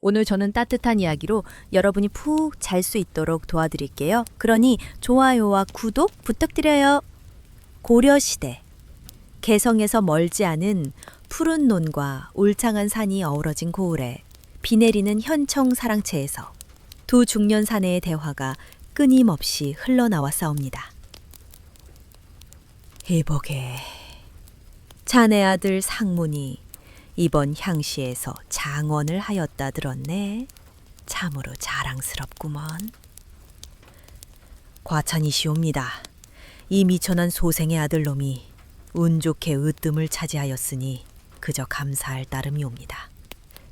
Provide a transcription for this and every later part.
오늘 저는 따뜻한 이야기로 여러분이 푹 잘 수 있도록 도와드릴게요. 그러니 좋아요와 구독 부탁드려요. 고려시대 개성에서 멀지 않은 푸른 논과 울창한 산이 어우러진 고을에 비 내리는 현청 사랑채에서 두 중년 사내의 대화가 끊임없이 흘러나왔사옵니다. 이보게, 자네 아들 상문이 이번 향시에서 장원을 하였다 들었네. 참으로 자랑스럽구먼. 과찬이시옵니다. 이 미천한 소생의 아들놈이 운 좋게 으뜸을 차지하였으니 그저 감사할 따름이옵니다.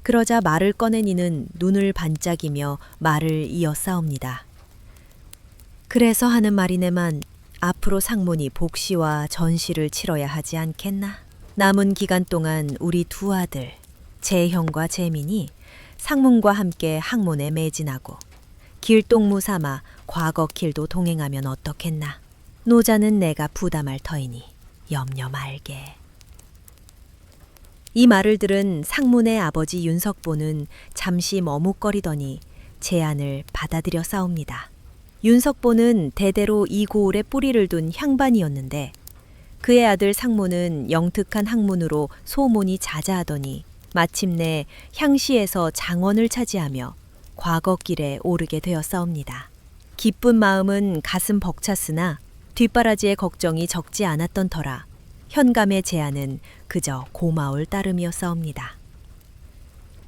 그러자 말을 꺼낸 이는 눈을 반짝이며 말을 이어싸옵니다. 그래서 하는 말이네만 앞으로 상문이 복시와 전시를 치러야 하지 않겠나? 남은 기간 동안 우리 두 아들 재형과 재민이 상문과 함께 학문에 매진하고 길동무 삼아 과거 길도 동행하면 어떻겠나? 노자는 내가 부담할 터이니 염려 말게. 이 말을 들은 상문의 아버지 윤석보는 잠시 머뭇거리더니 제안을 받아들여 싸웁니다. 윤석보는 대대로 이 고을에 뿌리를 둔 향반이었는데 그의 아들 상문은 영특한 학문으로 소문이 자자하더니 마침내 향시에서 장원을 차지하며 과거길에 오르게 되었사옵니다. 기쁜 마음은 가슴 벅찼으나 뒷바라지의 걱정이 적지 않았던 터라 현감의 제안은 그저 고마울 따름이었사옵니다.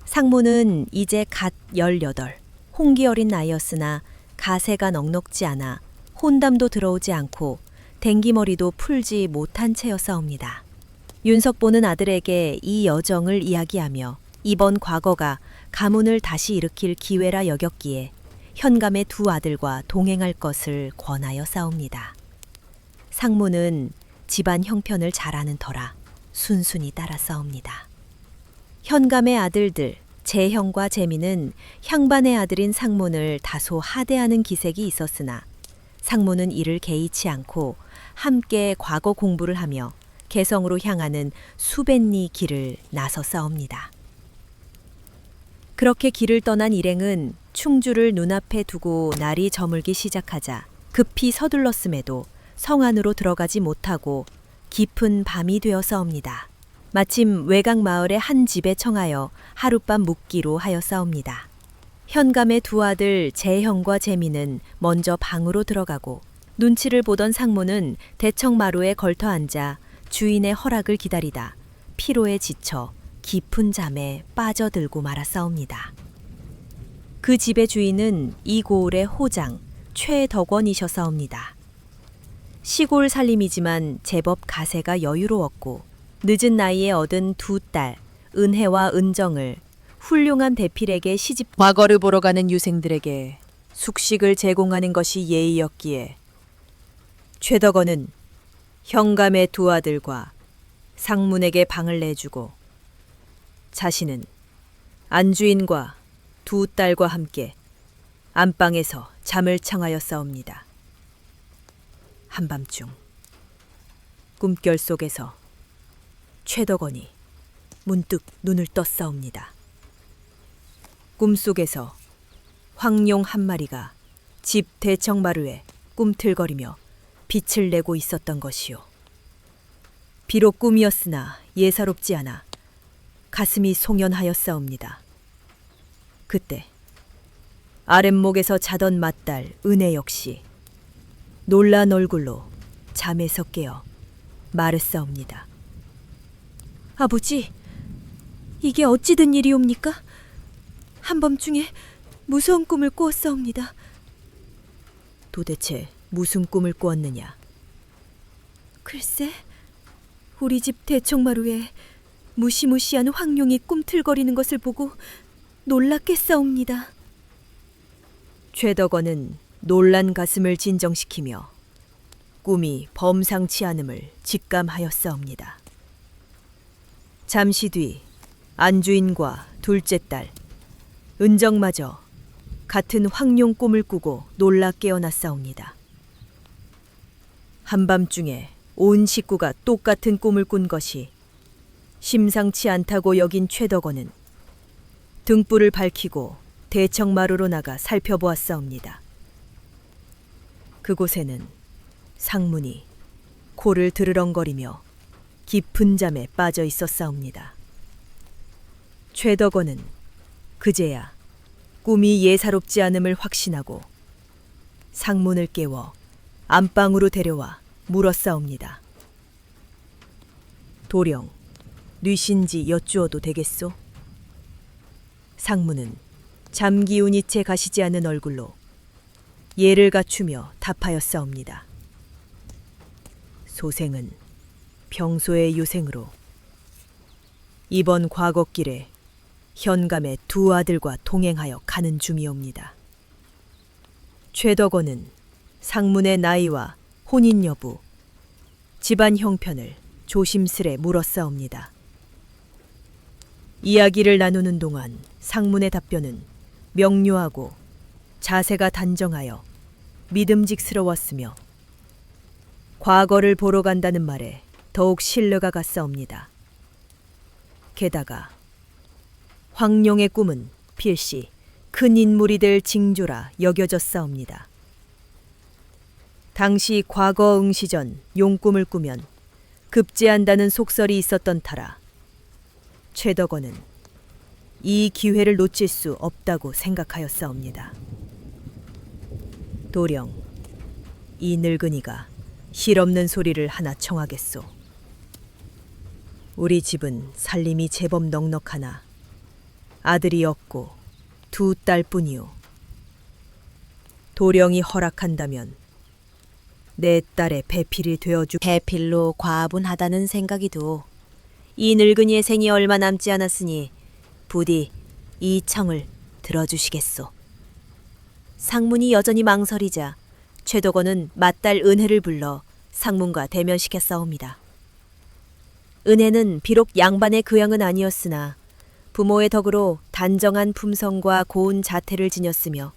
상문은 이제 갓 18, 홍기 어린 나이였으나 가세가 넉넉지 않아 혼담도 들어오지 않고 댕기머리도 풀지 못한 채였사옵니다. 윤석보는 아들에게 이 여정을 이야기하며 이번 과거가 가문을 다시 일으킬 기회라 여겼기에 현감의 두 아들과 동행할 것을 권하여 싸웁니다. 상문은 집안 형편을 잘 아는 터라 순순히 따라 싸웁니다. 현감의 아들들 재형과 재민은 향반의 아들인 상문을 다소 하대하는 기색이 있었으나 상문은 이를 개의치 않고 함께 과거 공부를 하며 개성으로 향하는 수뱃리 길을 나서 싸웁니다. 그렇게 길을 떠난 일행은 충주를 눈앞에 두고 날이 저물기 시작하자 급히 서둘렀음에도 성 안으로 들어가지 못하고 깊은 밤이 되어 싸웁니다. 마침 외곽 마을의 한 집에 청하여 하룻밤 묵기로 하여 싸웁니다. 현감의 두 아들 재형과 재민은 먼저 방으로 들어가고 눈치를 보던 상문은 대청마루에 걸터 앉아 주인의 허락을 기다리다 피로에 지쳐 깊은 잠에 빠져들고 말았사옵니다. 그 집의 주인은 이 고을의 호장 최덕원이셨사옵니다. 시골 살림이지만 제법 가세가 여유로웠고 늦은 나이에 얻은 두 딸 은혜와 은정을 훌륭한 대필에게 시집 과거를 보러 가는 유생들에게 숙식을 제공하는 것이 예의였기에 최덕원은 현감의 두 아들과 상문에게 방을 내주고 자신은 안주인과 두 딸과 함께 안방에서 잠을 청하였사옵니다. 한밤중 꿈결 속에서 최덕원이 문득 눈을 떴사옵니다. 꿈속에서 황룡 한 마리가 집 대청마루에 꿈틀거리며 빛을 내고 있었던 것이요. 비록 꿈이었으나 예사롭지 않아 가슴이 송연하였사옵니다. 그때 아랫목에서 자던 맏딸 은혜 역시 놀란 얼굴로 잠에서 깨어 말했사옵니다. 아버지, 이게 어찌 된 일이옵니까? 한밤중에 무서운 꿈을 꾸었사옵니다. 도대체 무슨 꿈을 꾸었느냐? 글쎄, 우리 집 대청마루에 무시무시한 황룡이 꿈틀거리는 것을 보고 놀랐겠사옵니다. 최덕원은 놀란 가슴을 진정시키며 꿈이 범상치 않음을 직감하였사옵니다. 잠시 뒤 안주인과 둘째 딸 은정마저 같은 황룡 꿈을 꾸고 놀라 깨어났사옵니다. 한밤중에 온 식구가 똑같은 꿈을 꾼 것이 심상치 않다고 여긴 최덕원은 등불을 밝히고 대청마루로 나가 살펴보았사옵니다. 그곳에는 상문이 코를 드르렁거리며 깊은 잠에 빠져 있었사옵니다. 최덕원은 그제야 꿈이 예사롭지 않음을 확신하고 상문을 깨워 안방으로 데려와 물었사옵니다. 도령, 뉘신지 여쭈어도 되겠소? 상문은 잠기운이 채 가시지 않은 얼굴로 예를 갖추며 답하였사옵니다. 소생은 평소의 유생으로 이번 과거길에 현감의 두 아들과 동행하여 가는 중이옵니다. 최덕원은 상문의 나이와 혼인 여부, 집안 형편을 조심스레 물었사옵니다. 이야기를 나누는 동안 상문의 답변은 명료하고 자세가 단정하여 믿음직스러웠으며 과거를 보러 간다는 말에 더욱 신뢰가 갔사옵니다. 게다가 황룡의 꿈은 필시 큰 인물이 될 징조라 여겨졌사옵니다. 당시 과거 응시전 용꿈을 꾸면 급제한다는 속설이 있었던 터라 최덕원은 이 기회를 놓칠 수 없다고 생각하였사옵니다. 도령, 이 늙은이가 실없는 소리를 하나 청하겠소. 우리 집은 살림이 제법 넉넉하나 아들이 없고 두 딸뿐이오. 도령이 허락한다면 내 딸의 배필이 되어주. 배필로 과분하다는 생각이 도. 이 늙은이의 생이 얼마 남지 않았으니 부디 이 청을 들어주시겠소. 상문이 여전히 망설이자 최덕원은 맏딸 은혜를 불러 상문과 대면시켰사옵니다. 은혜는 비록 양반의 교양은 아니었으나 부모의 덕으로 단정한 품성과 고운 자태를 지녔으며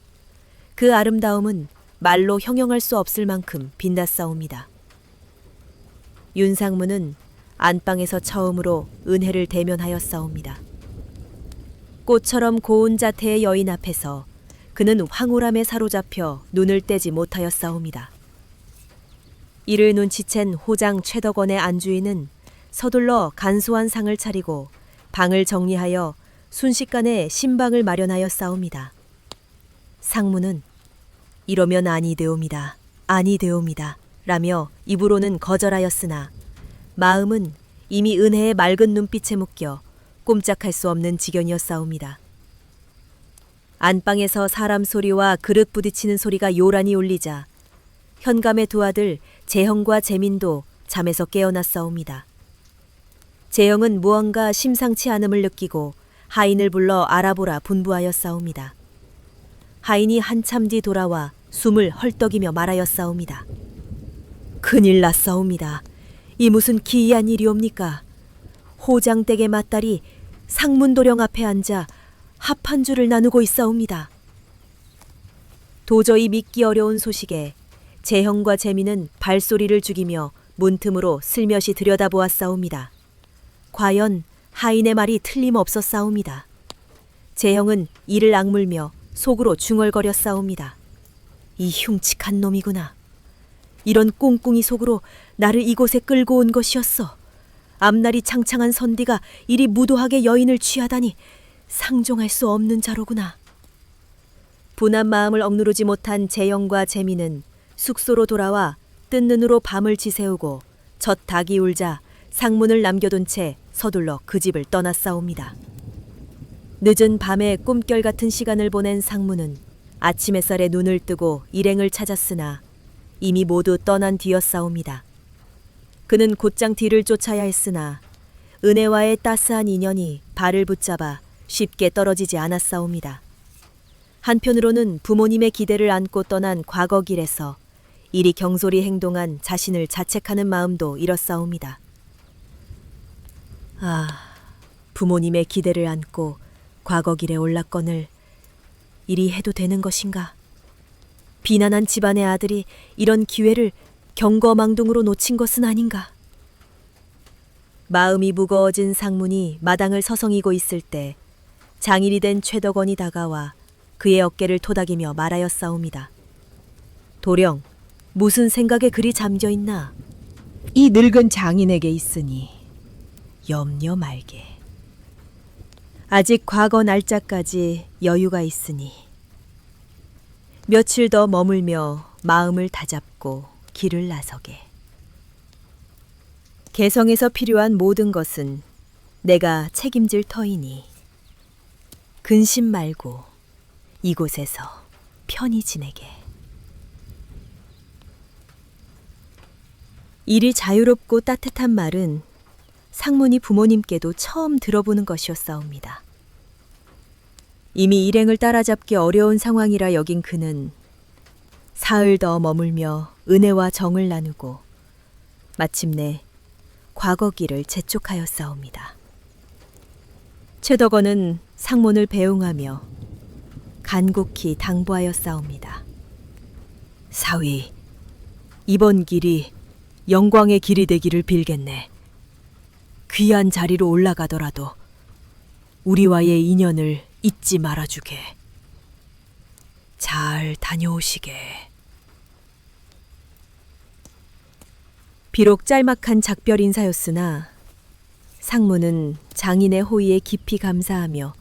그 아름다움은 말로 형용할 수 없을 만큼 빛났사옵니다. 윤상문은 안방에서 처음으로 은혜를 대면하였사옵니다. 꽃처럼 고운 자태의 여인 앞에서 그는 황홀함에 사로잡혀 눈을 떼지 못하였사옵니다. 이를 눈치챈 호장 최덕원의 안주인은 서둘러 간소한 상을 차리고 방을 정리하여 순식간에 신방을 마련하였사옵니다. 상문은 이러면 아니되옵니다. 아니되옵니다. 라며 입으로는 거절하였으나 마음은 이미 은혜의 맑은 눈빛에 묶여 꼼짝할 수 없는 지경이었사옵니다. 안방에서 사람 소리와 그릇 부딪히는 소리가 요란히 울리자 현감의 두 아들 재형과 재민도 잠에서 깨어났사옵니다. 재형은 무언가 심상치 않음을 느끼고 하인을 불러 알아보라 분부하였사옵니다. 하인이 한참 뒤 돌아와 숨을 헐떡이며 말하였사옵니다. 큰일 났사옵니다. 이 무슨 기이한 일이옵니까? 호장댁의 맏딸이 상문도령 앞에 앉아 합한줄을 나누고 있사옵니다. 도저히 믿기 어려운 소식에 재형과 재민은 발소리를 죽이며 문틈으로 슬며시 들여다보았사옵니다. 과연 하인의 말이 틀림없었사옵니다. 재형은 이를 악물며 속으로 중얼거렸사옵니다. 이 흉측한 놈이구나. 이런 꽁꽁이 속으로 나를 이곳에 끌고 온 것이었어. 앞날이 창창한 선비가 이리 무도하게 여인을 취하다니 상종할 수 없는 자로구나. 분한 마음을 억누르지 못한 재영과 재민은 숙소로 돌아와 뜬 눈으로 밤을 지새우고 첫 닭이 울자 상문을 남겨둔 채 서둘러 그 집을 떠났사옵니다. 늦은 밤에 꿈결 같은 시간을 보낸 상문은 아침 햇살에 눈을 뜨고 일행을 찾았으나 이미 모두 떠난 뒤였사옵니다. 그는 곧장 뒤를 쫓아야 했으나 은혜와의 따스한 인연이 발을 붙잡아 쉽게 떨어지지 않았사옵니다. 한편으로는 부모님의 기대를 안고 떠난 과거 길에서 이리 경솔히 행동한 자신을 자책하는 마음도 일었사옵니다. 아, 부모님의 기대를 안고 과거 길에 올랐거늘 이리 해도 되는 것인가? 비난한 집안의 아들이 이런 기회를 경거망동으로 놓친 것은 아닌가? 마음이 무거워진 상문이 마당을 서성이고 있을 때 장일이 된 최덕원이 다가와 그의 어깨를 토닥이며 말하였사옵니다. 도령, 무슨 생각에 그리 잠겨 있나? 이 늙은 장인에게 있으니 염려 말게. 아직 과거 날짜까지 여유가 있으니 며칠 더 머물며 마음을 다잡고 길을 나서게. 개성에서 필요한 모든 것은 내가 책임질 터이니 근심 말고 이곳에서 편히 지내게. 이리 자유롭고 따뜻한 말은 상문이 부모님께도 처음 들어보는 것이었사옵니다. 이미 일행을 따라잡기 어려운 상황이라 여긴 그는 사흘 더 머물며 은혜와 정을 나누고 마침내 과거기를 재촉하였사옵니다. 최덕원은 상문을 배웅하며 간곡히 당부하였사옵니다. 사위, 이번 길이 영광의 길이 되기를 빌겠네. 귀한 자리로 올라가더라도 우리와의 인연을 잊지 말아주게. 잘 다녀오시게. 비록 짤막한 작별 인사였으나 상무는 장인의 호의에 깊이 감사하며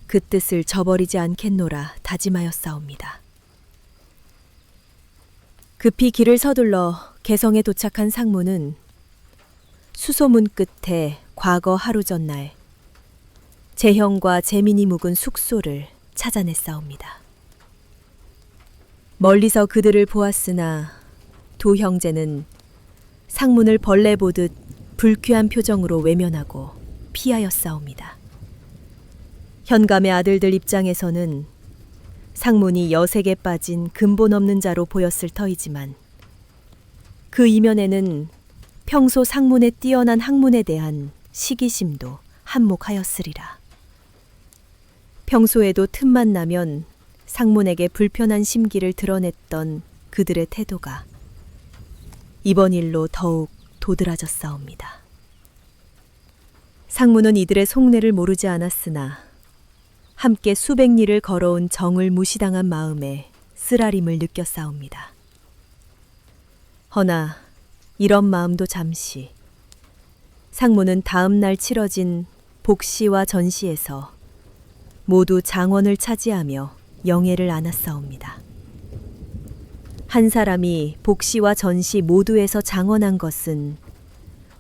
그 뜻을 저버리지 않겠노라 다짐하였사옵니다. 급히 길을 서둘러 개성에 도착한 상무는 수소문 끝에 과거 하루 전날 재형과 재민이 묵은 숙소를 찾아냈사옵니다. 멀리서 그들을 보았으나 두 형제는 상문을 벌레 보듯 불쾌한 표정으로 외면하고 피하였사옵니다. 현감의 아들들 입장에서는 상문이 여색에 빠진 근본 없는 자로 보였을 터이지만 그 이면에는 평소 상문의 뛰어난 학문에 대한 시기심도 한몫하였으리라. 평소에도 틈만 나면 상문에게 불편한 심기를 드러냈던 그들의 태도가 이번 일로 더욱 도드라졌사옵니다. 상문은 이들의 속내를 모르지 않았으나 함께 수백 리를 걸어온 정을 무시당한 마음에 쓰라림을 느꼈사옵니다. 허나 이런 마음도 잠시 상문은 다음 날 치러진 복시와 전시에서 모두 장원을 차지하며 영예를 안았사옵니다. 한 사람이 복시와 전시 모두에서 장원한 것은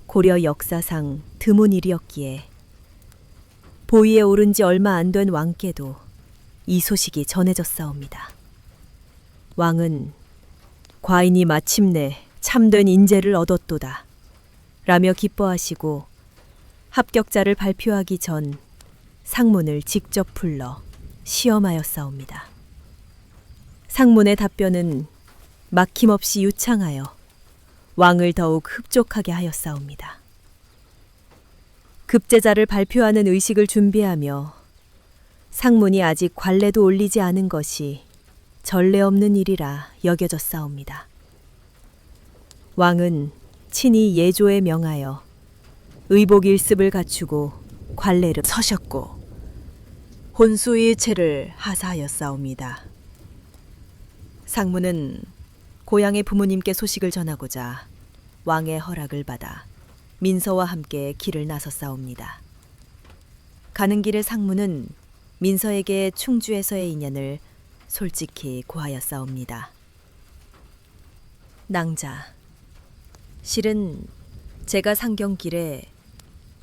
고려 역사상 드문 일이었기에 보위에 오른 지 얼마 안 된 왕께도 이 소식이 전해졌사옵니다. 왕은 과인이 마침내 참된 인재를 얻었도다 라며 기뻐하시고 합격자를 발표하기 전 상문을 직접 불러 시험하였사옵니다. 상문의 답변은 막힘없이 유창하여 왕을 더욱 흡족하게 하였사옵니다. 급제자를 발표하는 의식을 준비하며 상문이 아직 관례도 올리지 않은 것이 전례 없는 일이라 여겨졌사옵니다. 왕은 친히 예조에 명하여 의복 일습을 갖추고 관례를 서셨고 혼수일체를 하사하였사옵니다. 상문은 고향의 부모님께 소식을 전하고자 왕의 허락을 받아 민서와 함께 길을 나섰사옵니다. 가는 길에 상문은 민서에게 충주에서의 인연을 솔직히 고하였사옵니다. 낭자, 실은 제가 상경길에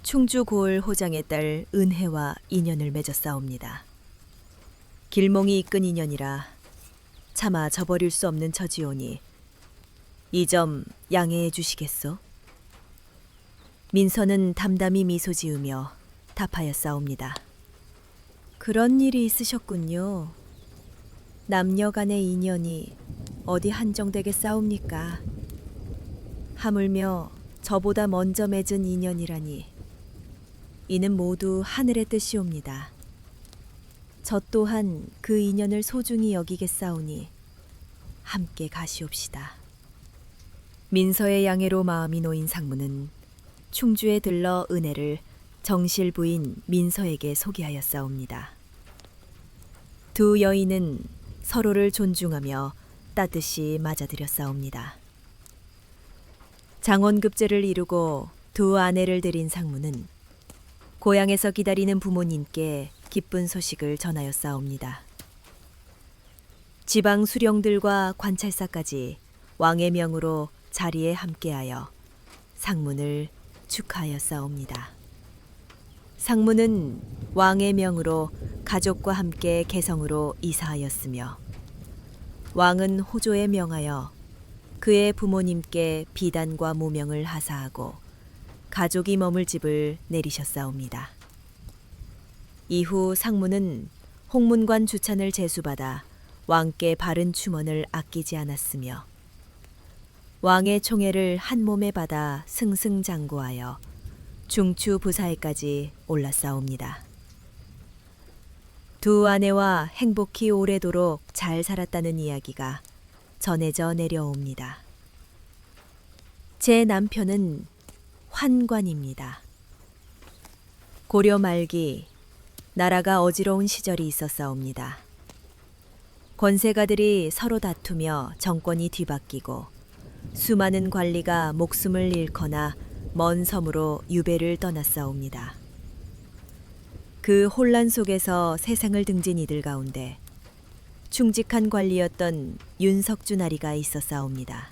충주 고을 호장의 딸 은혜와 인연을 맺었사옵니다. 길몽이 이끈 인연이라 차마 저버릴 수 없는 처지오니 이 점 양해해 주시겠소? 민서는 담담히 미소 지으며 답하였사옵니다. 그런 일이 있으셨군요. 남녀 간의 인연이 어디 한정되겠사옵니까? 하물며 저보다 먼저 맺은 인연이라니 이는 모두 하늘의 뜻이옵니다. 저 또한 그 인연을 소중히 여기겠사오니 함께 가시옵시다. 민서의 양해로 마음이 놓인 상무는 충주에 들러 은혜를 정실 부인 민서에게 소개하였사옵니다. 두 여인은 서로를 존중하며 따뜻이 맞아들였사옵니다. 장원급제를 이루고 두 아내를 들인 상무는 고향에서 기다리는 부모님께 기쁜 소식을 전하였사옵니다. 지방 수령들과 관찰사까지 왕의 명으로 자리에 함께하여 상문을 축하하였사옵니다. 상문은 왕의 명으로 가족과 함께 개성으로 이사하였으며 왕은 호조에 명하여 그의 부모님께 비단과 모명을 하사하고 가족이 머물 집을 내리셨사옵니다. 이후 상무는 홍문관 주찬을 제수받아 왕께 바른 추먼을 아끼지 않았으며 왕의 총애를 한 몸에 받아 승승장구하여 중추부사에까지 올랐사옵니다. 두 아내와 행복히 오래도록 잘 살았다는 이야기가 전해져 내려옵니다. 제 남편은 환관입니다. 고려 말기 나라가 어지러운 시절이 있었사옵니다. 권세가들이 서로 다투며 정권이 뒤바뀌고 수많은 관리가 목숨을 잃거나 먼 섬으로 유배를 떠났사옵니다. 그 혼란 속에서 세상을 등진 이들 가운데 충직한 관리였던 윤석주나리가 있었사옵니다.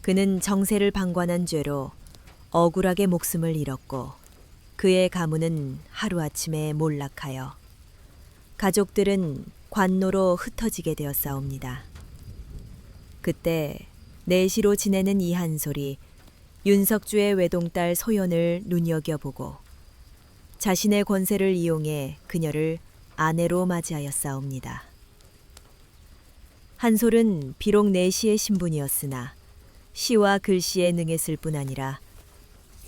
그는 정세를 방관한 죄로 억울하게 목숨을 잃었고 그의 가문은 하루아침에 몰락하여 가족들은 관노로 흩어지게 되었사옵니다. 그때 내시로 지내는 이한솔이 윤석주의 외동딸 소연을 눈여겨보고 자신의 권세를 이용해 그녀를 아내로 맞이하였사옵니다. 한솔은 비록 내시의 신분이었으나 시와 글씨에 능했을 뿐 아니라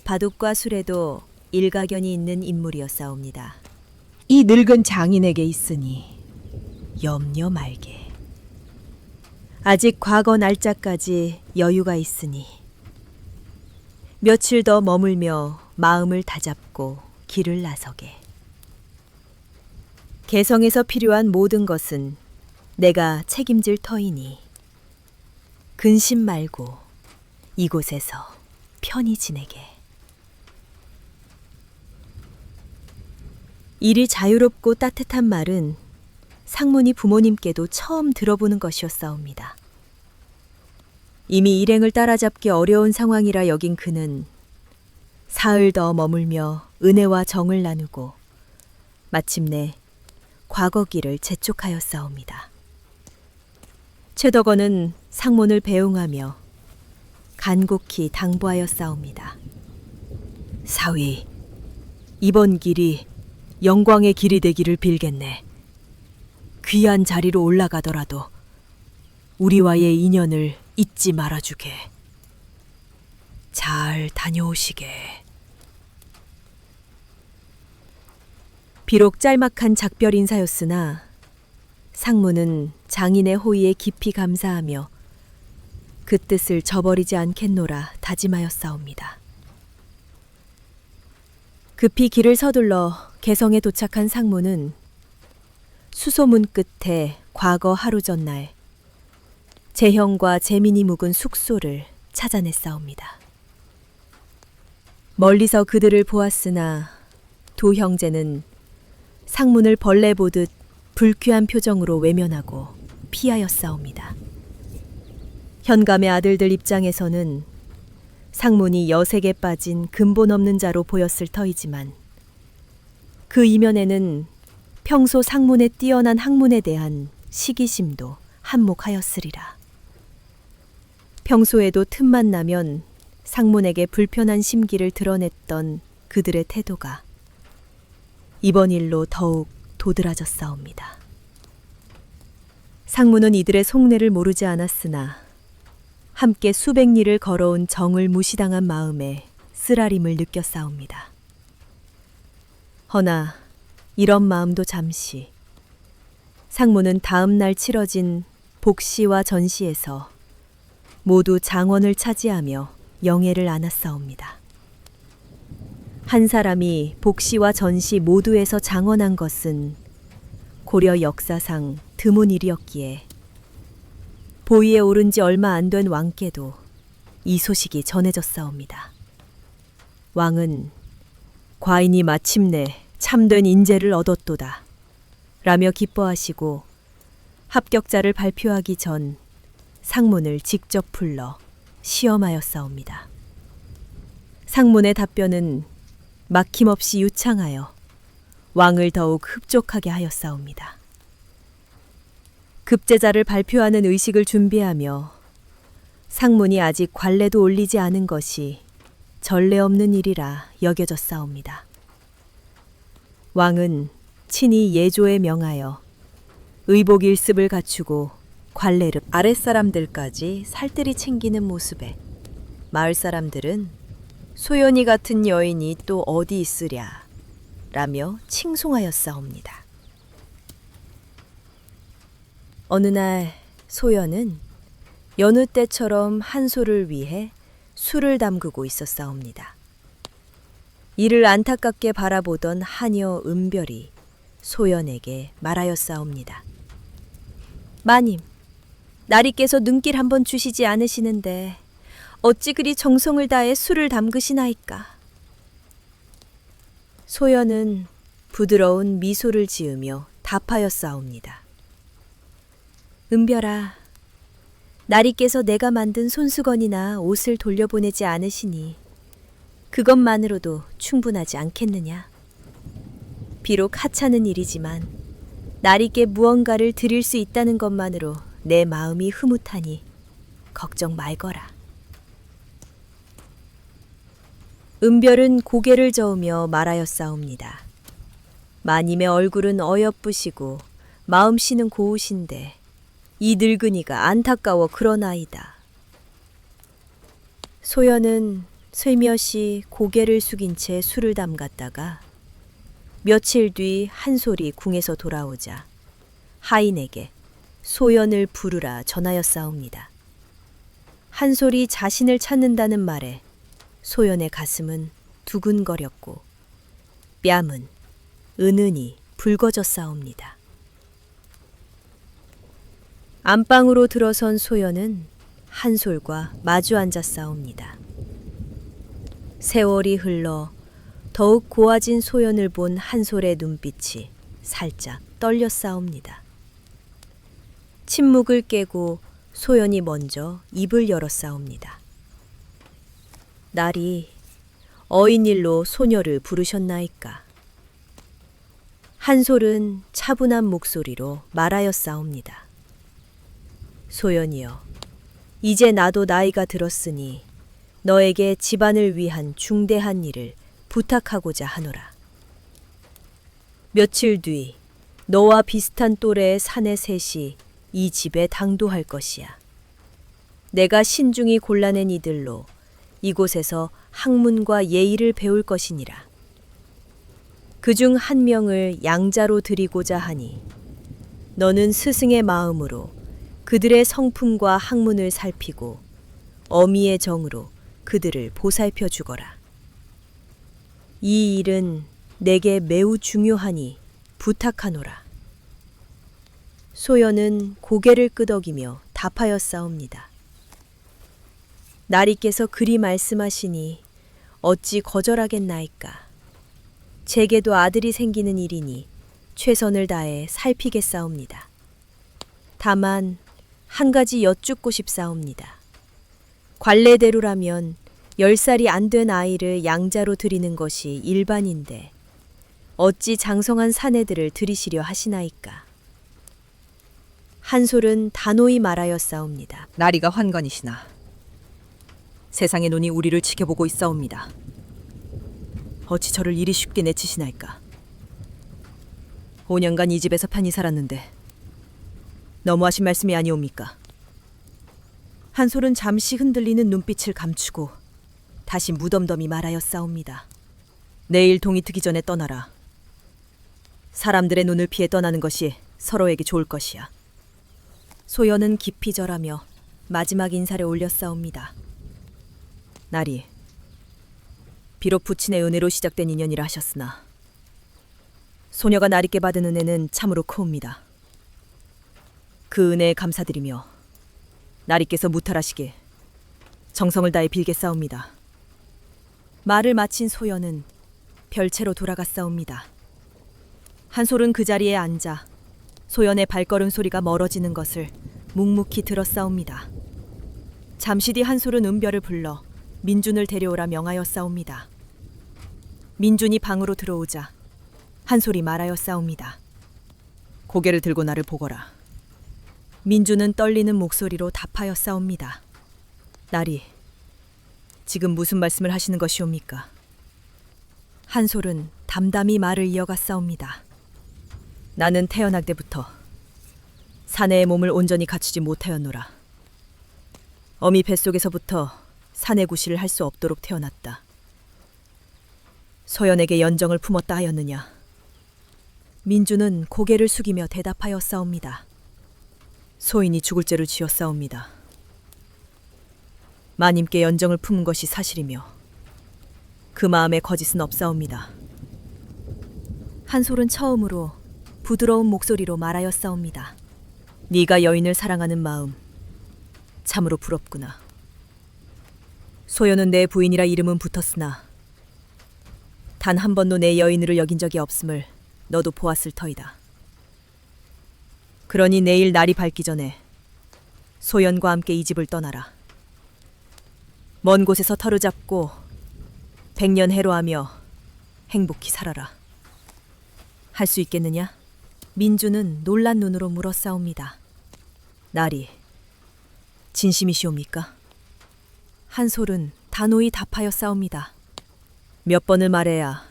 바둑과 술에도 일가견이 있는 인물이었사옵니다. 이 늙은 장인에게 있으니 염려 말게. 아직 과거 날짜까지 여유가 있으니 며칠 더 머물며 마음을 다잡고 길을 나서게. 개성에서 필요한 모든 것은 내가 책임질 터이니 근심 말고 이곳에서 편히 지내게. 이리 자유롭고 따뜻한 말은 상문이 부모님께도 처음 들어보는 것이었사옵니다. 이미 일행을 따라잡기 어려운 상황이라 여긴 그는 사흘 더 머물며 은혜와 정을 나누고 마침내 과거길을 재촉하였사옵니다. 최덕원은 상문을 배웅하며 간곡히 당부하였사옵니다. 사위, 이번 길이 영광의 길이 되기를 빌겠네. 귀한 자리로 올라가더라도 우리와의 인연을 잊지 말아주게. 잘 다녀오시게. 비록 짤막한 작별 인사였으나 상무는 장인의 호의에 깊이 감사하며 그 뜻을 저버리지 않겠노라 다짐하였사옵니다. 급히 길을 서둘러 개성에 도착한 상무는 수소문 끝에 과거 하루 전날 재형과 재민이 묵은 숙소를 찾아냈사옵니다. 멀리서 그들을 보았으나 두 형제는 상문을 벌레 보듯 불쾌한 표정으로 외면하고 피하였사옵니다. 현감의 아들들 입장에서는 상문이 여색에 빠진 근본 없는 자로 보였을 터이지만 그 이면에는 평소 상문의 뛰어난 학문에 대한 시기심도 한몫하였으리라. 평소에도 틈만 나면 상문에게 불편한 심기를 드러냈던 그들의 태도가 이번 일로 더욱 도드라졌사옵니다. 상문은 이들의 속내를 모르지 않았으나 함께 수백 리를 걸어온 정을 무시당한 마음에 쓰라림을 느꼈사옵니다. 허나 이런 마음도 잠시 상문은 다음 날 치러진 복시와 전시에서 모두 장원을 차지하며 영예를 안았사옵니다. 한 사람이 복시와 전시 모두에서 장원한 것은 고려 역사상 드문 일이었기에 보위에 오른 지 얼마 안 된 왕께도 이 소식이 전해졌사옵니다. 왕은 과인이 마침내 참된 인재를 얻었도다 라며 기뻐하시고 합격자를 발표하기 전 상문을 직접 불러 시험하였사옵니다. 상문의 답변은 막힘없이 유창하여 왕을 더욱 흡족하게 하였사옵니다. 급제자를 발표하는 의식을 준비하며 상문이 아직 관례도 올리지 않은 것이 전례 없는 일이라 여겨졌사옵니다. 왕은 친히 예조에 명하여 의복 일습을 갖추고 관례를 아랫사람들까지 살뜰히 챙기는 모습에 마을 사람들은 소연이 같은 여인이 또 어디 있으랴 라며 칭송하였사옵니다. 어느 날 소연은 여느 때처럼 한소를 위해 술을 담그고 있었사옵니다. 이를 안타깝게 바라보던 하녀 은별이 소연에게 말하였사옵니다. 마님, 나리께서 눈길 한번 주시지 않으시는데 어찌 그리 정성을 다해 술을 담그시나이까. 소연은 부드러운 미소를 지으며 답하였사옵니다. 은별아, 나리께서 내가 만든 손수건이나 옷을 돌려보내지 않으시니 그것만으로도 충분하지 않겠느냐. 비록 하찮은 일이지만 나리께 무언가를 드릴 수 있다는 것만으로 내 마음이 흐뭇하니 걱정 말거라. 은별은 고개를 저으며 말하였사옵니다. 마님의 얼굴은 어여쁘시고 마음씨는 고우신데 이 늙은이가 안타까워 그러나이다. 소연은 슬며시 고개를 숙인 채 술을 담갔다가 며칠 뒤 한솔이 궁에서 돌아오자 하인에게 소연을 부르라 전하였사옵니다. 한솔이 자신을 찾는다는 말에 소연의 가슴은 두근거렸고 뺨은 은은히 붉어졌사옵니다. 안방으로 들어선 소연은 한솔과 마주 앉았사옵니다. 세월이 흘러 더욱 고와진 소연을 본 한솔의 눈빛이 살짝 떨렸사옵니다. 침묵을 깨고 소연이 먼저 입을 열었사옵니다. 날이 어인일로 소녀를 부르셨나이까. 한솔은 차분한 목소리로 말하였사옵니다. 소연이여, 이제 나도 나이가 들었으니 너에게 집안을 위한 중대한 일을 부탁하고자 하노라. 며칠 뒤 너와 비슷한 또래의 사내 셋이 이 집에 당도할 것이야. 내가 신중히 골라낸 이들로 이곳에서 학문과 예의를 배울 것이니라. 그중 한 명을 양자로 드리고자 하니 너는 스승의 마음으로 그들의 성품과 학문을 살피고 어미의 정으로 그들을 보살펴 주거라. 이 일은 내게 매우 중요하니 부탁하노라. 소연은 고개를 끄덕이며 답하였사옵니다. 나리께서 그리 말씀하시니 어찌 거절하겠나이까. 제게도 아들이 생기는 일이니 최선을 다해 살피겠사옵니다. 다만 한 가지 여쭙고 싶사옵니다. 관례대로라면 10살이 안 된 아이를 양자로 드리는 것이 일반인데 어찌 장성한 사내들을 들이시려 하시나이까. 한솔은 단호히 말하였사옵니다. 나리가 환관이시나 세상의 눈이 우리를 지켜보고 있사옵니다. 어찌 저를 이리 쉽게 내치시나이까. 5년간 이 집에서 편히 살았는데 너무하신 말씀이 아니옵니까? 한솔은 잠시 흔들리는 눈빛을 감추고 다시 무덤덤히 말하였사옵니다. 내일 동이 트기 전에 떠나라. 사람들의 눈을 피해 떠나는 것이 서로에게 좋을 것이야. 소연은 깊이 절하며 마지막 인사를 올렸사옵니다. 나리, 비록 부친의 은혜로 시작된 인연이라 하셨으나 소녀가 나리께 받은 은혜는 참으로 크옵니다. 그 은혜에 감사드리며 나리께서 무탈하시게 정성을 다해 빌겠사옵니다. 말을 마친 소연은 별채로 돌아갔사옵니다. 한솔은 그 자리에 앉아 소연의 발걸음 소리가 멀어지는 것을 묵묵히 들었사옵니다. 잠시 뒤 한솔은 은별을 불러 민준을 데려오라 명하였사옵니다. 민준이 방으로 들어오자 한솔이 말하였사옵니다. 고개를 들고 나를 보거라. 민준은 떨리는 목소리로 답하였사옵니다. 나리, 지금 무슨 말씀을 하시는 것이옵니까? 한솔은 담담히 말을 이어갔사옵니다. 나는 태어날 때부터 사내의 몸을 온전히 갖추지 못하였노라. 어미 뱃속에서부터 사내 구실을 할 수 없도록 태어났다. 소연에게 연정을 품었다 하였느냐? 민주는 고개를 숙이며 대답하였사옵니다. 소인이 죽을 죄를 지었사옵니다. 마님께 연정을 품은 것이 사실이며 그 마음에 거짓은 없사옵니다. 한솔은 처음으로 부드러운 목소리로 말하였사옵니다. 네가 여인을 사랑하는 마음 참으로 부럽구나. 소연은 내 부인이라 이름은 붙었으나 단 한 번도 내 여인으로 여긴 적이 없음을 너도 보았을 터이다. 그러니 내일 날이 밝기 전에 소연과 함께 이 집을 떠나라. 먼 곳에서 터를 잡고 백년 해로하며 행복히 살아라. 할 수 있겠느냐? 민주는 놀란 눈으로 물었사옵니다. 나리, 진심이시옵니까? 한솔은 단호히 답하였사옵니다. 몇 번을 말해야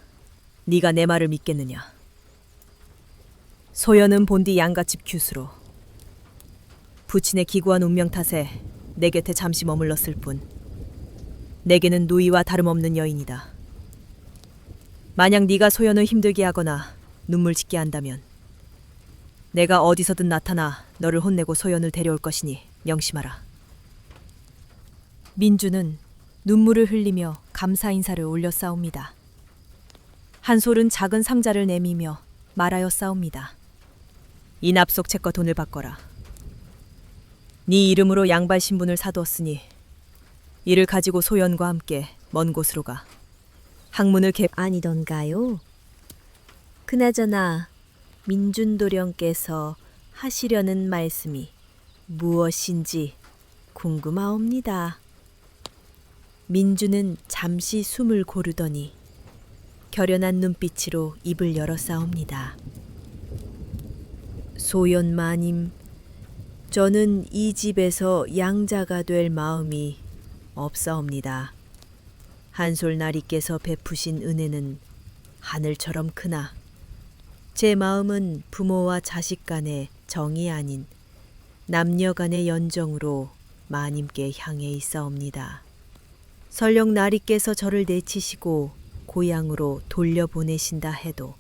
네가 내 말을 믿겠느냐? 소연은 본디 양갓집 규수로 부친의 기구한 운명 탓에 내 곁에 잠시 머물렀을 뿐 내게는 누이와 다름없는 여인이다. 만약 네가 소연을 힘들게 하거나 눈물 짓게 한다면 내가 어디서든 나타나 너를 혼내고 소연을 데려올 것이니 명심하라. 민주는 눈물을 흘리며 감사 인사를 올렸사옵니다. 한솔은 작은 상자를 내미며 말하였사옵니다. 이 납속 채과 돈을 바꿔라. 네 이름으로 양발 신분을 사두었으니 이를 가지고 소연과 함께 먼 곳으로 가. 학문을 아니던가요? 그나저나 민준도령께서 하시려는 말씀이 무엇인지 궁금하옵니다. 민주는 잠시 숨을 고르더니 결연한 눈빛으로 입을 열어싸옵니다. 소연 마님, 저는 이 집에서 양자가 될 마음이 없사옵니다. 한솔 나리께서 베푸신 은혜는 하늘처럼 크나 제 마음은 부모와 자식 간의 정이 아닌 남녀 간의 연정으로 마님께 향해 있사옵니다. 설령 나리께서 저를 내치시고 고향으로 돌려보내신다 해도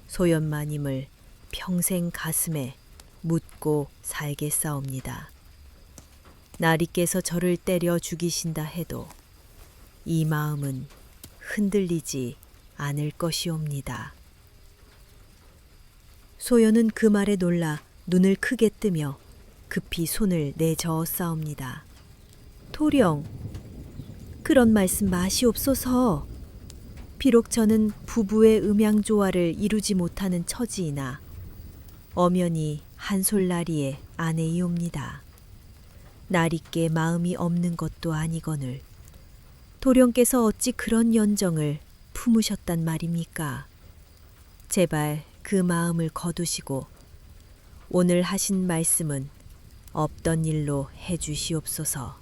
소연 마님을 평생 가슴에 묻고 살겠사옵니다. 나리께서 저를 때려 죽이신다 해도 이 마음은 흔들리지 않을 것이옵니다. 소연은 그 말에 놀라 눈을 크게 뜨며 급히 손을 내저었사옵니다. 도령, 그런 말씀 마시옵소서. 비록 저는 부부의 음양조화를 이루지 못하는 처지이나 엄연히 한솔나리의 아내이옵니다. 나리께 마음이 없는 것도 아니거늘 도령께서 어찌 그런 연정을 품으셨단 말입니까? 제발 그 마음을 거두시고 오늘 하신 말씀은 없던 일로 해주시옵소서.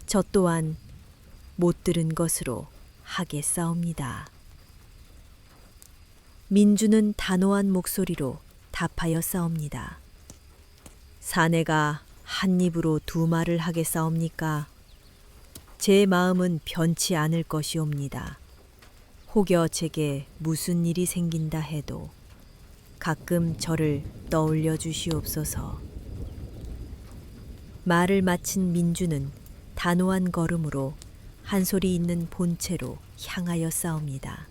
저 또한 못 들은 것으로 하겠사옵니다. 민주는 단호한 목소리로 답하였사옵니다. 사내가 한 입으로 두 말을 하겠사옵니까? 제 마음은 변치 않을 것이옵니다. 혹여 제게 무슨 일이 생긴다 해도 가끔 저를 떠올려 주시옵소서. 말을 마친 민주는 단호한 걸음으로 한솔이 있는 본체로 향하여 싸웁니다.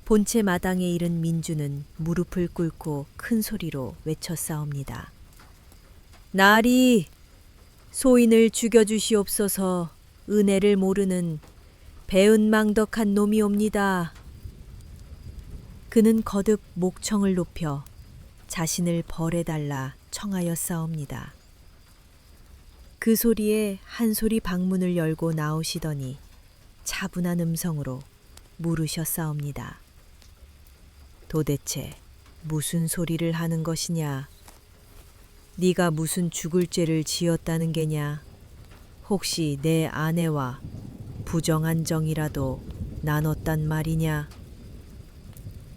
본체 마당에 이른 민주는 무릎을 꿇고 큰 소리로 외쳐 싸웁니다. 나리, 소인을 죽여주시옵소서. 은혜를 모르는 배은망덕한 놈이옵니다. 그는 거듭 목청을 높여 자신을 벌해달라 청하여 싸웁니다. 그 소리에 한솔이 방문을 열고 나오시더니 차분한 음성으로 물으셔 싸웁니다. 도대체 무슨 소리를 하는 것이냐? 네가 무슨 죽을 죄를 지었다는 게냐? 혹시 내 아내와 부정한 정이라도 나눴단 말이냐?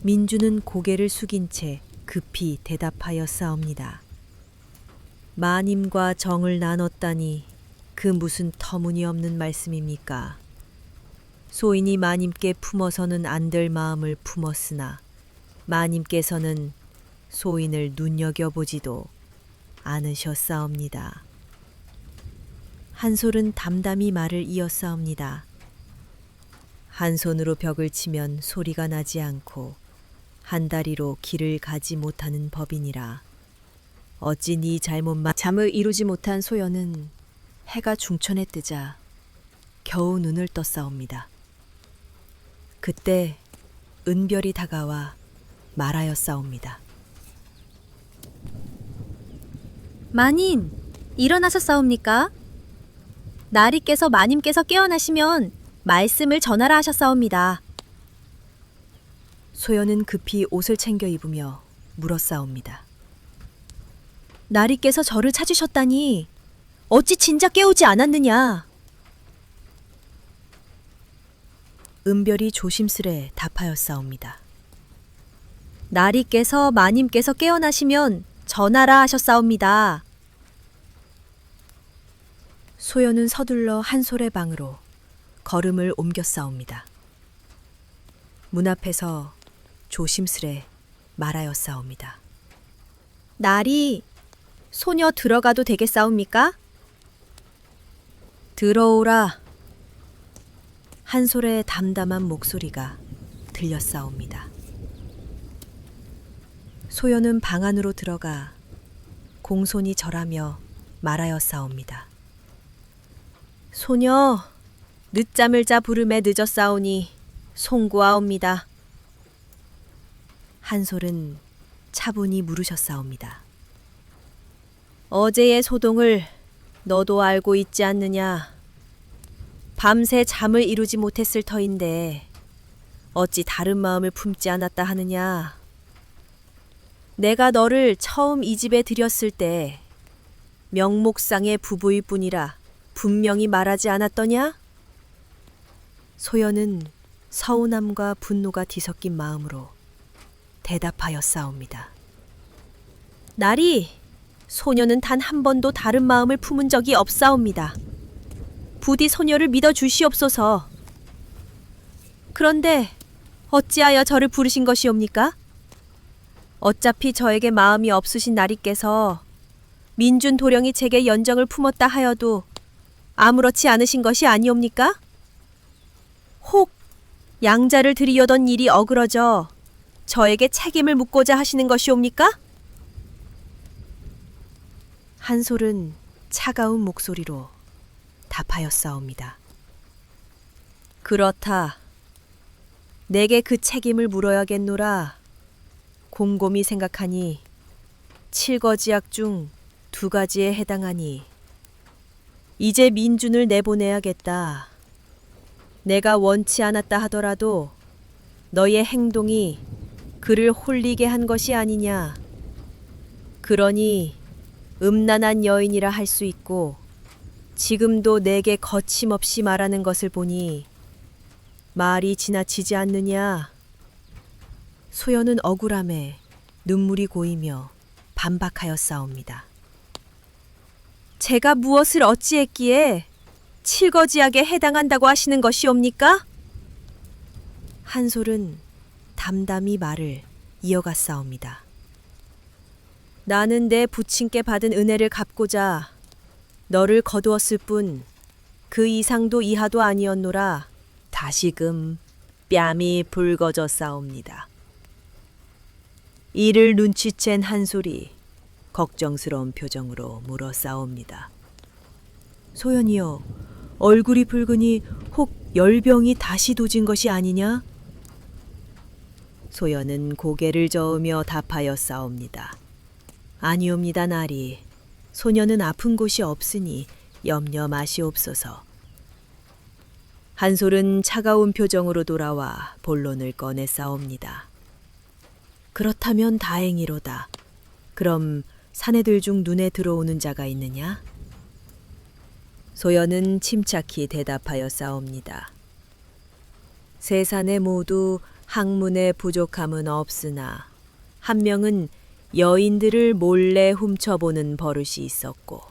민주는 고개를 숙인 채 급히 대답하여 싸웁니다. 마님과 정을 나눴다니 그 무슨 터무니없는 말씀입니까? 소인이 마님께 품어서는 안 될 마음을 품었으나 마님께서는 소인을 눈여겨보지도 않으셨사옵니다. 한솔은 담담히 말을 이었사옵니다. 한 손으로 벽을 치면 소리가 나지 않고 한 다리로 길을 가지 못하는 법이니라. 어찌 네 잘못만. 잠을 이루지 못한 소연은 해가 중천에 뜨자 겨우 눈을 떴사옵니다. 그때 은별이 다가와 말하여 싸웁니다. 마님, 일어나셨사옵니까? 나리께서 마님께서 깨어나시면 말씀을 전하라 하셨사옵니다. 소연은 급히 옷을 챙겨 입으며 물었사옵니다. 나리께서 저를 찾으셨다니 어찌 진작 깨우지 않았느냐? 은별이 조심스레 답하였사옵니다. 나리께서 마님께서 깨어나시면 전하라 하셨사옵니다. 소연은 서둘러 한솔의 방으로 걸음을 옮겼사옵니다. 문 앞에서 조심스레 말하였사옵니다. 나리, 소녀 들어가도 되겠사옵니까? 들어오라. 한솔의 담담한 목소리가 들렸사옵니다. 소연은 방 안으로 들어가 공손히 절하며 말하였사옵니다. 소녀, 늦잠을 자 부름에 늦었사오니 송구하옵니다. 한솔은 차분히 물으셨사옵니다. 어제의 소동을 너도 알고 있지 않느냐? 밤새 잠을 이루지 못했을 터인데 어찌 다른 마음을 품지 않았다 하느냐? 내가 너를 처음 이 집에 들였을 때 명목상의 부부일 뿐이라 분명히 말하지 않았더냐? 소연은 서운함과 분노가 뒤섞인 마음으로 대답하였사옵니다. 나리, 소녀는 단 한 번도 다른 마음을 품은 적이 없사옵니다. 부디 소녀를 믿어 주시옵소서. 그런데 어찌하여 저를 부르신 것이옵니까? 어차피 저에게 마음이 없으신 나리께서 민준 도령이 제게 연정을 품었다 하여도 아무렇지 않으신 것이 아니옵니까? 혹 양자를 들이려던 일이 어그러져 저에게 책임을 묻고자 하시는 것이옵니까? 한솔은 차가운 목소리로 답하였사옵니다. 그렇다. 내게 그 책임을 물어야겠노라. 곰곰이 생각하니 7거지약 중 2가지에 해당하니 이제 민준을 내보내야겠다. 내가 원치 않았다 하더라도 너의 행동이 그를 홀리게 한 것이 아니냐. 그러니 음란한 여인이라 할 수 있고 지금도 내게 거침없이 말하는 것을 보니 말이 지나치지 않느냐. 소연은 억울함에 눈물이 고이며 반박하였사옵니다. 제가 무엇을 어찌했기에 7거지약에 해당한다고 하시는 것이옵니까? 한솔은 담담히 말을 이어갔사옵니다. 나는 내 부친께 받은 은혜를 갚고자 너를 거두었을 뿐 그 이상도 이하도 아니었노라. 다시금 뺨이 붉어져 싸웁니다. 이를 눈치챈 한솔이 걱정스러운 표정으로 물어 싸웁니다. 소연이여, 얼굴이 붉으니 혹 열병이 다시 도진 것이 아니냐? 소연은 고개를 저으며 답하여 싸웁니다. 아니옵니다, 나리. 소녀는 아픈 곳이 없으니 염려 마시옵소서. 한솔은 차가운 표정으로 돌아와 본론을 꺼내 싸웁니다. 그렇다면 다행이로다. 그럼 사내들 중 눈에 들어오는 자가 있느냐? 소연은 침착히 대답하여 싸웁니다. 세 사내 모두 학문에 부족함은 없으나 한 명은 여인들을 몰래 훔쳐보는 버릇이 있었고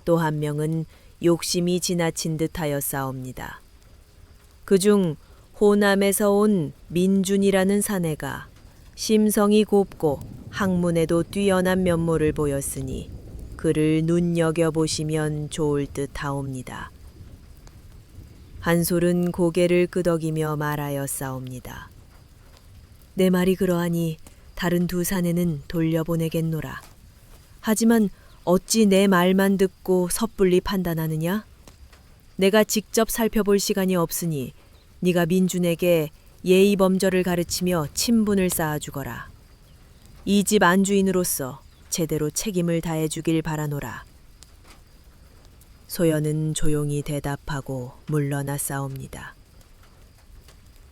또 한 명은 욕심이 지나친 듯하여 싸웁니다. 그중 호남에서 온 민준이라는 사내가 심성이 곱고 학문에도 뛰어난 면모를 보였으니 그를 눈여겨보시면 좋을 듯하옵니다. 한솔은 고개를 끄덕이며 말하여 싸웁니다. 내 말이 그러하니 다른 두 사내는 돌려보내겠노라. 하지만 어찌 내 말만 듣고 섣불리 판단하느냐? 내가 직접 살펴볼 시간이 없으니 네가 민준에게 예의 범절을 가르치며 친분을 쌓아주거라. 이 집 안주인으로서 제대로 책임을 다해주길 바라노라. 소연은 조용히 대답하고 물러나 싸웁니다.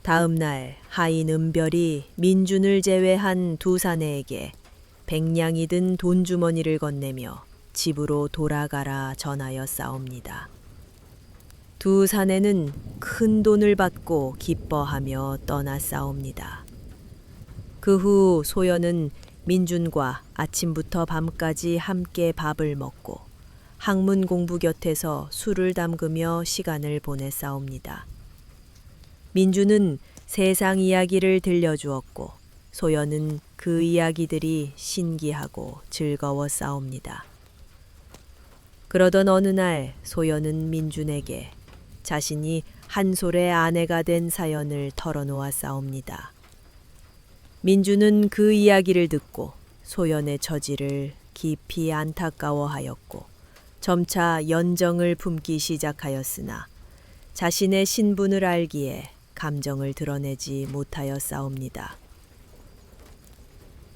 다음 날 하인 은별이 민준을 제외한 두 사내에게 백냥이 든 돈주머니를 건네며 집으로 돌아가라 전하여 싸웁니다. 두 사내는 큰 돈을 받고 기뻐하며 떠나 싸웁니다. 그 후 소연은 민준과 아침부터 밤까지 함께 밥을 먹고 학문 공부 곁에서 술을 담그며 시간을 보내 싸웁니다. 민준은 세상 이야기를 들려주었고 소연은 그 이야기들이 신기하고 즐거워 싸웁니다. 그러던 어느 날 소연은 민준에게 자신이 한솔의 아내가 된 사연을 털어놓아 싸웁니다. 민준은 그 이야기를 듣고 소연의 처지를 깊이 안타까워하였고 점차 연정을 품기 시작하였으나 자신의 신분을 알기에 감정을 드러내지 못하여 싸웁니다.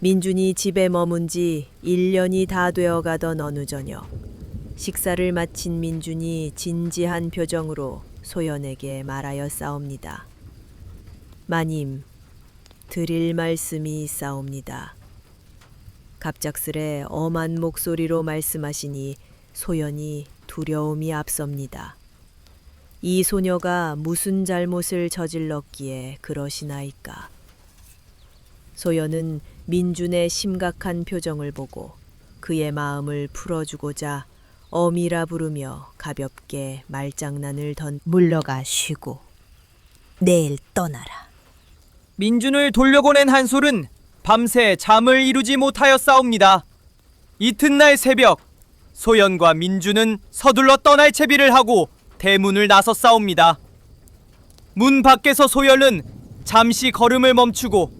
민준이 집에 머문 지 1년이 다 되어가던 어느 저녁 식사를 마친 민준이 진지한 표정으로 소연에게 말하여 싸웁니다. 마님, 드릴 말씀이 있사옵니다. 갑작스레 엄한 목소리로 말씀하시니 소연이 두려움이 앞섭니다. 이 소녀가 무슨 잘못을 저질렀기에 그러시나이까. 소연은 민준의 심각한 표정을 보고 그의 마음을 풀어주고자 어미라 부르며 가볍게 말장난을 물러가 쉬고 내일 떠나라. 민준을 돌려보낸 한솔은 밤새 잠을 이루지 못하여 싸웁니다. 이튿날 새벽 소연과 민준은 서둘러 떠날 채비를 하고 대문을 나서 싸웁니다. 문 밖에서 소연은 잠시 걸음을 멈추고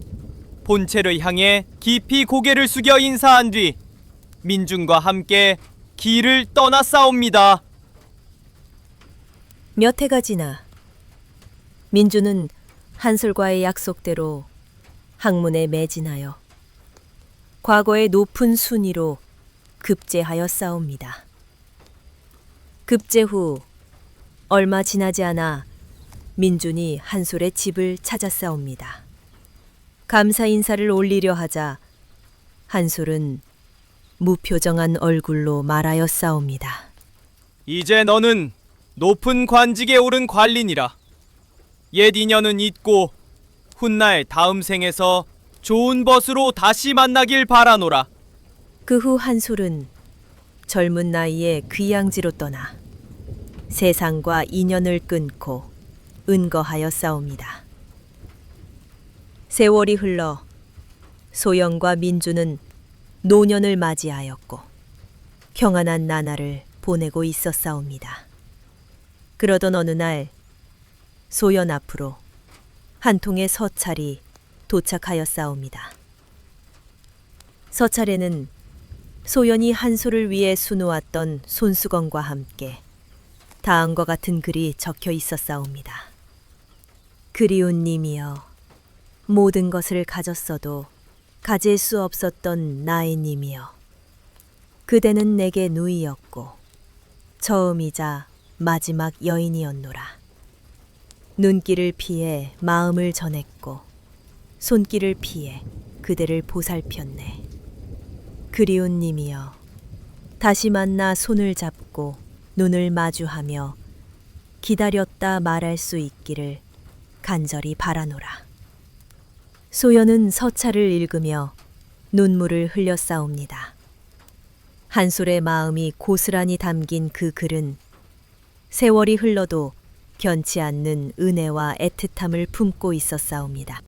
본체를 향해 깊이 고개를 숙여 인사한 뒤 민준과 함께 길을 떠나 싸웁니다. 몇 해가 지나 민준은 한솔과의 약속대로 학문에 매진하여 과거의 높은 순위로 급제하여 싸웁니다. 급제 후 얼마 지나지 않아 민준이 한솔의 집을 찾아 싸웁니다. 감사 인사를 올리려 하자 한솔은 무표정한 얼굴로 말하여 싸웁니다. 이제 너는 높은 관직에 오른 관리니라. 옛 인연은 잊고 훗날 다음 생에서 좋은 벗으로 다시 만나길 바라노라. 그 후 한솔은 젊은 나이에 귀양지로 떠나 세상과 인연을 끊고 은거하여 싸웁니다. 세월이 흘러 소영과 민주는 노년을 맞이하였고 평안한 나날을 보내고 있었사옵니다. 그러던 어느 날 소연 앞으로 한 통의 서찰이 도착하였사옵니다. 서찰에는 소연이 한소를 위해 수놓았던 손수건과 함께 다음과 같은 글이 적혀 있었사옵니다. 그리운 님이여, 모든 것을 가졌어도 가질 수 없었던 나의 님이여, 그대는 내게 누이였고 처음이자 마지막 여인이었노라. 눈길을 피해 마음을 전했고 손길을 피해 그대를 보살폈네. 그리운 님이여, 다시 만나 손을 잡고 눈을 마주하며 기다렸다 말할 수 있기를 간절히 바라노라. 소연은 서찰을 읽으며 눈물을 흘렸사옵니다. 한솔의 마음이 고스란히 담긴 그 글은 세월이 흘러도 변치 않는 은혜와 애틋함을 품고 있었사옵니다.